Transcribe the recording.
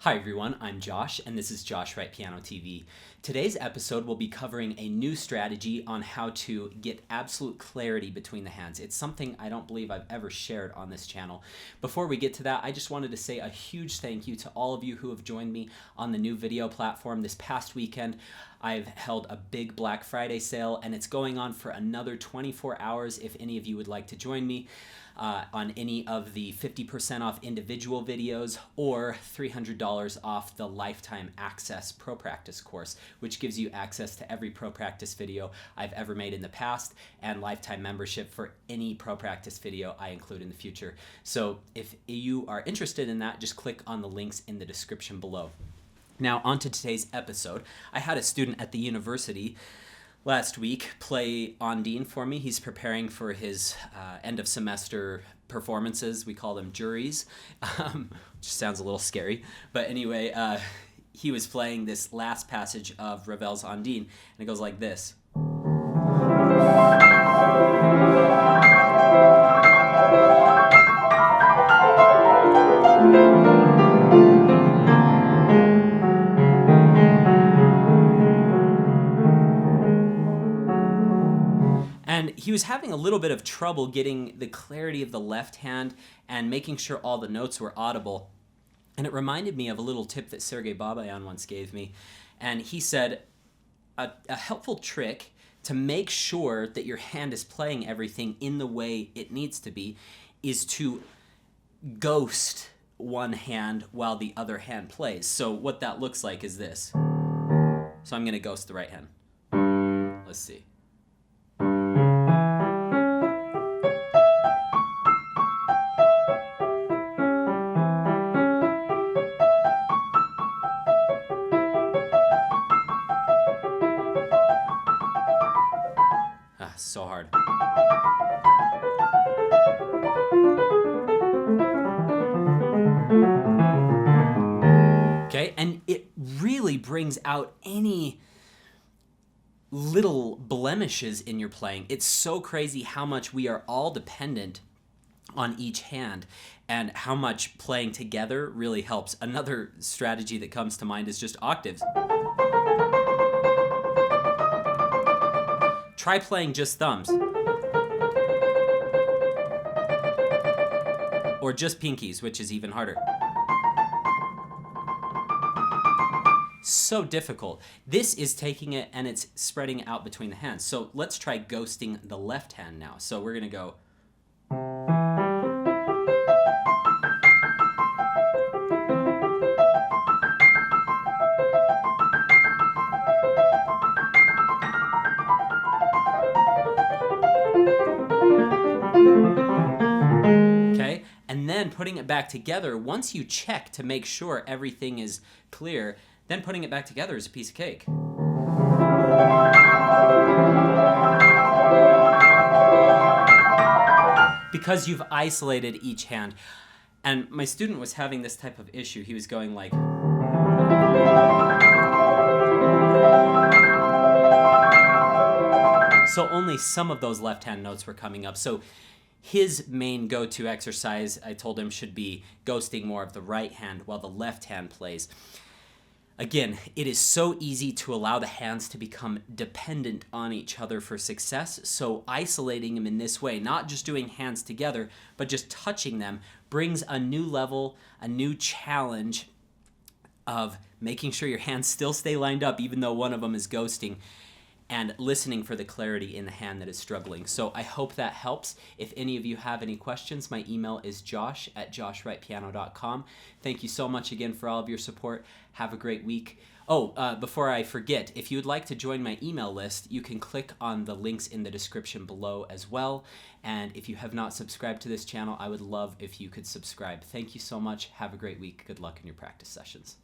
Hi everyone, I'm Josh, and this is Josh Wright Piano TV. Today's episode will be covering a new strategy on how to get absolute clarity between the hands. It's something I don't believe I've ever shared on this channel. Before we get to that, I just wanted to say a huge thank you to all of you who have joined me on the new video platform. This past weekend, I've held a big Black Friday sale, and it's going on for another 24 hours if any of you would like to join me on any of the 50% off individual videos or $300 off the Lifetime Access Pro Practice course, which gives you access to every Pro Practice video I've ever made in the past and lifetime membership for any Pro Practice video I include in the future. So if you are interested in that, just click on the links in the description below. Now, on to today's episode. I had a student at the university last week play Ondine for me. He's preparing for his end of semester performances. We call them juries, which sounds a little scary. But anyway, he was playing this last passage of Ravel's Ondine, and it goes like this. And he was having a little bit of trouble getting the clarity of the left hand and making sure all the notes were audible. And it reminded me of a little tip that Sergei Babayan once gave me. And he said, a helpful trick to make sure that your hand is playing everything in the way it needs to be is to ghost one hand while the other hand plays. So what that looks like is this. So I'm going to ghost the right hand. Let's see. So hard. Okay, and it really brings out any little blemishes in your playing. It's so crazy how much we are all dependent on each hand and how much playing together really helps. Another strategy that comes to mind is just octaves. Try playing just thumbs. Or just pinkies, which is even harder. So difficult. This is taking it and it's spreading it out between the hands. So let's try ghosting the left hand now. So we're gonna go. And then putting it back together, once you check to make sure everything is clear, then putting it back together is a piece of cake. Because you've isolated each hand. And my student was having this type of issue. He was going like... So only some of those left-hand notes were coming up. So his main go-to exercise, I told him, should be ghosting more of the right hand while the left hand plays. Again, it is so easy to allow the hands to become dependent on each other for success, so isolating them in this way, not just doing hands together, but just touching them, brings a new level, a new challenge of making sure your hands still stay lined up even though one of them is ghosting, and listening for the clarity in the hand that is struggling. So I hope that helps. If any of you have any questions, my email is josh@joshwrightpiano.com. Thank you so much again for all of your support. Have a great week. Oh, before I forget, if you would like to join my email list, you can click on the links in the description below as well. And if you have not subscribed to this channel, I would love if you could subscribe. Thank you so much. Have a great week. Good luck in your practice sessions.